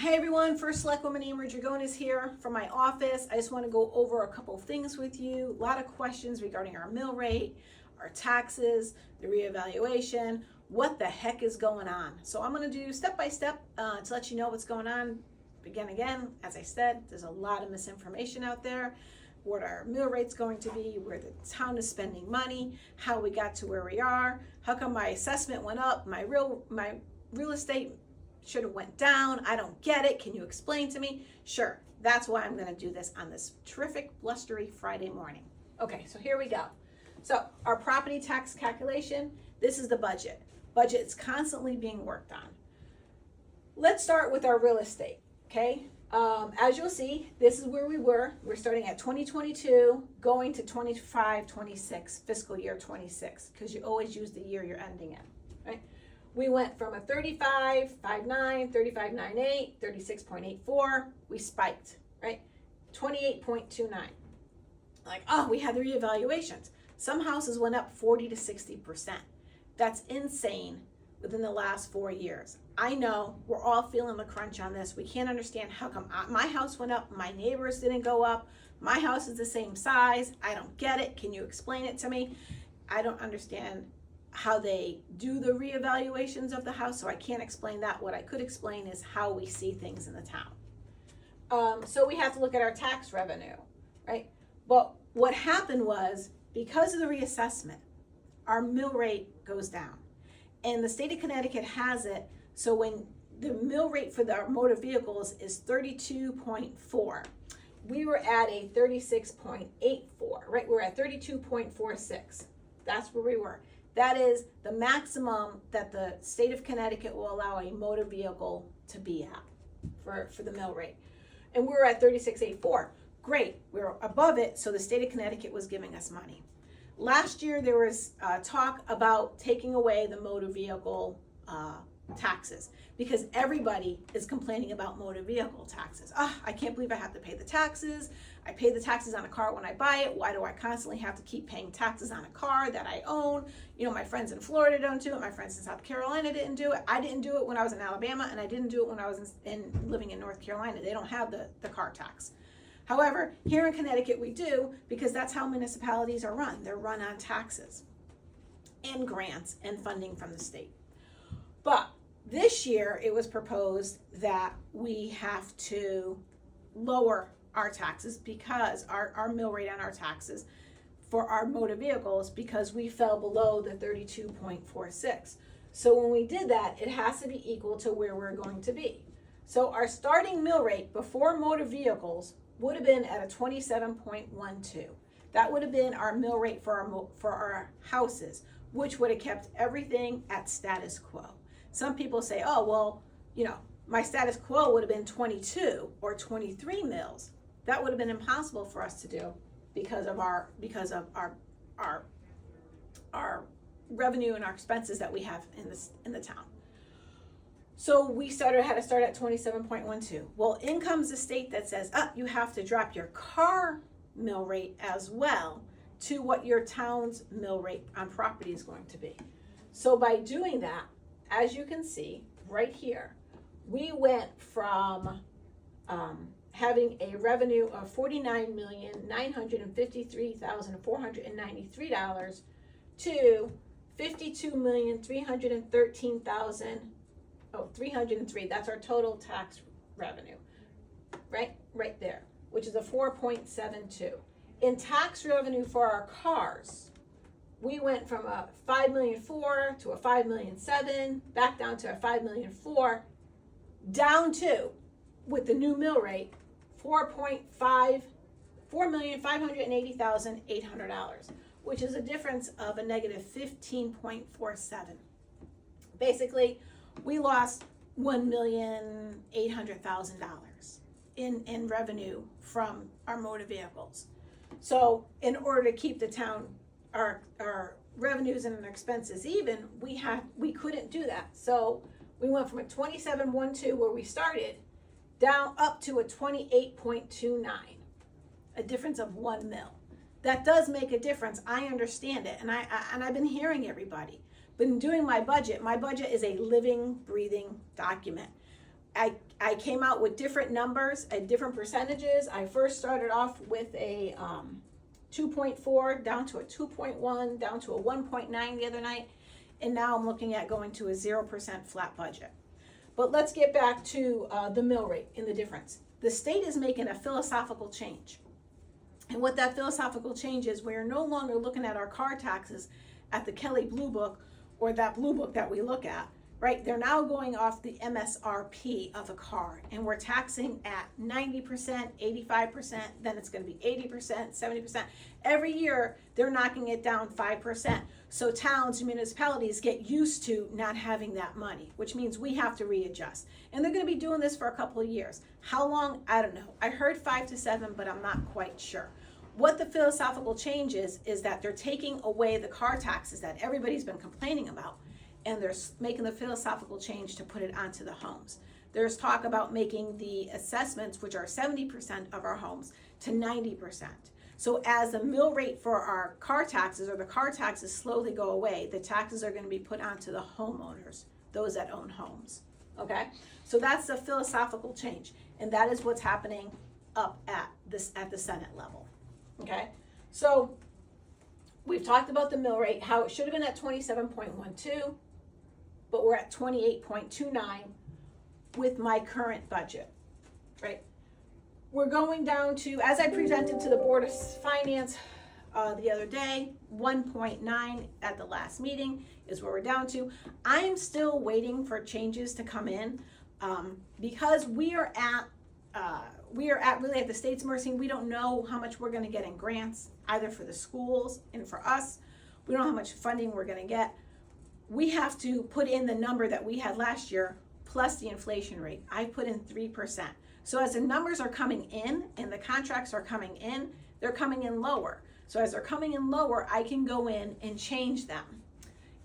Hey everyone, First Selectwoman Amber Dragonis here from my office. I just want to go over a couple things with you. A lot of questions regarding our mill rate, our taxes, the reevaluation, what the heck is going on. So I'm going to do step by step to let you know what's going on. Again, as I said, there's a lot of misinformation out there. What our mill rate's going to be, where the town is spending money, how we got to where we are, how come my assessment went up, my real estate should have went down. I don't get it. Can you explain to me? Sure. That's why I'm going to do this on this terrific blustery Friday morning. Okay, so here we go. So our property tax calculation, this is the budget. Budget is constantly being worked on. Let's start with our real estate, okay? As you'll see, this is where we were. We're starting at 2022, going to 25, 26, fiscal year 26, because you always use the year you're ending in, right? We went from a 35.59, 35.98, 36.84. We spiked, right? 28.29. Like, oh, we had the reevaluations. Some houses went up 40 to 60%. That's insane within the last 4 years. I know we're all feeling the crunch on this. We can't understand how come my house went up, my neighbors didn't go up, my house is the same size. I don't get it. Can you explain it to me? I don't understand how they do the reevaluations of the house, so I can't explain that. What I could explain is how we see things in the town. So we have to look at our tax revenue, right? But what happened was, because of the reassessment, our mill rate goes down. And the state of Connecticut has it, so when the mill rate for our motor vehicles is 32.4, we were at a 36.84, right? We're at 32.46. That's where we were. That is the maximum that the state of Connecticut will allow a motor vehicle to be at for the mill rate. And we're at 36.84. Great, we're above it, so the state of Connecticut was giving us money. Last year there was talk about taking away the motor vehicle taxes, because everybody is complaining about motor vehicle taxes. I can't believe I have to pay the taxes. I pay the taxes on a car when I buy it. Why do I constantly have to keep paying taxes on a car that I own? You know, my friends in Florida don't do it. My friends in South Carolina didn't do it. I didn't do it when I was in Alabama, and I didn't do it when I was living in North Carolina. They don't have the car tax. However, here in Connecticut we do, because that's how municipalities are run. They're run on taxes and grants and funding from the state. But this year it was proposed that we have to lower our taxes, because our mill rate on our taxes for our motor vehicles, because we fell below the 32.46. So when we did that, it has to be equal to where we're going to be. So our starting mill rate before motor vehicles would have been at a 27.12. That would have been our mill rate for our houses, which would have kept everything at status quo. Some people say, oh, well, you know, my status quo would have been 22 or 23 mills. That would have been impossible for us to do because of our revenue and our expenses that we have in the town. So we had to start at 27.12. Well, in comes the state that says, you have to drop your car mill rate as well to what your town's mill rate on property is going to be. So by doing that, as you can see right here, we went from having a revenue of $49,953,493 to $52,313,303. That's our total tax revenue, right there, which is a 4.72. In tax revenue for our cars, we went from a $5,000,004 to a $5,000,007, back down to a $5,000,004, down to, with the new mill rate, $4,580,800, which is a difference of a negative 15.47. Basically, we lost $1,800,000 in revenue from our motor vehicles. So in order to keep the town, our revenues and expenses even, we couldn't do that. So we went from a 27.12 where we started down up to a 28.29, a difference of 1 mil. That does make a difference. I understand it, and I've been hearing everybody. But in doing my budget is a living, breathing document. I came out with different numbers at different percentages. I first started off with a 2.4 down to a 2.1 down to a 1.9 the other night, and now I'm looking at going to a 0% flat budget. But let's get back to the mill rate and the difference. The state is making a philosophical change. And what that philosophical change is, we're no longer looking at our car taxes at the Kelly Blue Book or that Blue Book that we look at, right? They're now going off the MSRP of a car, and we're taxing at 90%, 85%, then it's going to be 80%, 70%. Every year, they're knocking it down 5%. So towns and municipalities get used to not having that money, which means we have to readjust. And they're going to be doing this for a couple of years. How long? I don't know. I heard 5 to 7, but I'm not quite sure. What the philosophical change is that they're taking away the car taxes that everybody's been complaining about, and they're making the philosophical change to put it onto the homes. There's talk about making the assessments, which are 70% of our homes, to 90%. So as the mill rate for our car taxes or the car taxes slowly go away, the taxes are going to be put onto the homeowners, those that own homes. Okay? So that's the philosophical change, and that is what's happening up at the Senate level. Okay? So we've talked about the mill rate, how it should have been at 27.12, but we're at 28.29 with my current budget, right? We're going down to, as I presented to the Board of Finance the other day, 1.9 at the last meeting is where we're down to. I'm still waiting for changes to come in because we are at really at the state's mercy. We don't know how much we're going to get in grants, either for the schools and for us. We don't know how much funding we're going to get. We have to put in the number that we had last year plus the inflation rate. I put in 3%. So as the numbers are coming in and the contracts are coming in, they're coming in lower. So as they're coming in lower, I can go in and change them.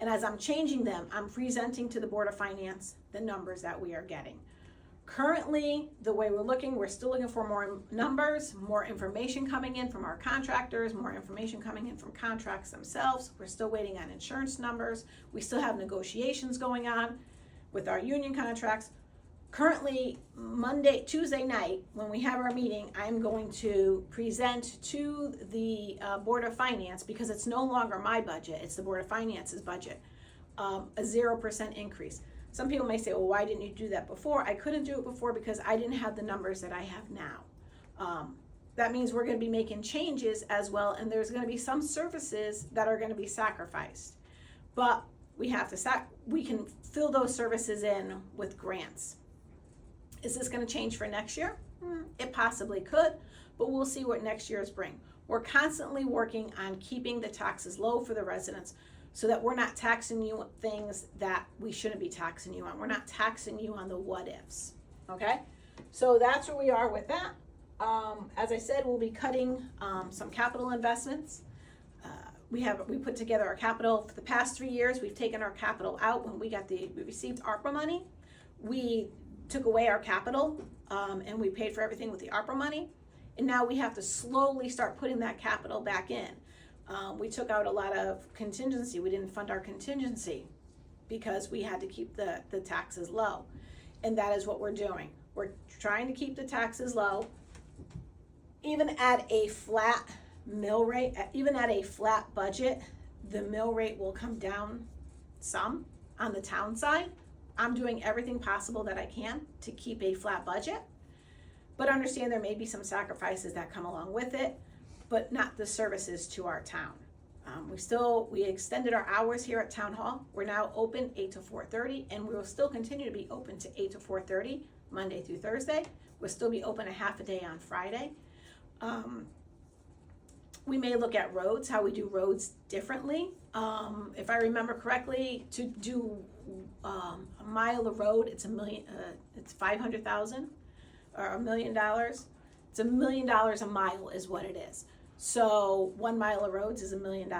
And as I'm changing them, I'm presenting to the Board of Finance the numbers that we are getting. Currently, the way we're still looking for more numbers, more information coming in from our contractors, more information coming in from contracts themselves. We're still waiting on insurance numbers. We still have negotiations going on with our union contracts. Currently, Tuesday night, when we have our meeting, I'm going to present to the Board of Finance, because it's no longer my budget, it's the Board of Finance's budget, a 0% increase. Some people may say, well, why didn't you do that before? I couldn't do it before because I didn't have the numbers that I have now. That means we're going to be making changes as well, and there's going to be some services that are going to be sacrificed. But we have to we can fill those services in with grants. Is this going to change for next year? It possibly could, but we'll see what next year's bring. We're constantly working on keeping the taxes low for the residents so that we're not taxing you on things that we shouldn't be taxing you on. We're not taxing you on the what ifs, okay? So that's where we are with that. As I said, we'll be cutting some capital investments. We put together our capital for the past 3 years. We've taken our capital out when we received ARPA money. We took away our capital and we paid for everything with the ARPA money. And now we have to slowly start putting that capital back in. We took out a lot of contingency. We didn't fund our contingency because we had to keep the taxes low. And that is what we're doing. We're trying to keep the taxes low. Even at a flat mill rate, even at a flat budget, the mill rate will come down some on the town side. I'm doing everything possible that I can to keep a flat budget, but understand there may be some sacrifices that come along with it, but not the services to our town. We extended our hours here at Town Hall. We're now open 8 to 4:30, and we will still continue to be open to 8 to 4:30, Monday through Thursday. We'll still be open a half a day on Friday. We may look at roads, how we do roads differently. If I remember correctly, to do a mile of road, it's $500,000 or $1 million. It's $1 million a mile is what it is. So 1 mile of roads is $1 million.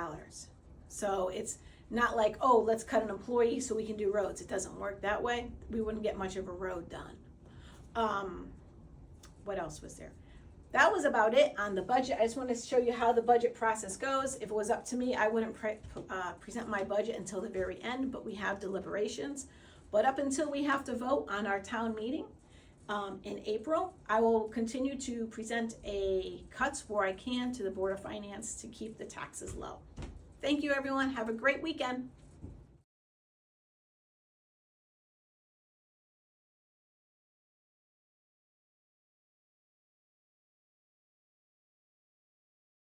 So it's not like, oh, let's cut an employee so we can do roads. It doesn't work that way. We wouldn't get much of a road done. What else was there? That was about it on the budget. I just wanted to show you how the budget process goes. If it was up to me, I wouldn't present my budget until the very end, but we have deliberations. But up until we have to vote on our town meeting, in April. I will continue to present a cuts where I can to the Board of Finance to keep the taxes low. Thank you, everyone. Have a great weekend.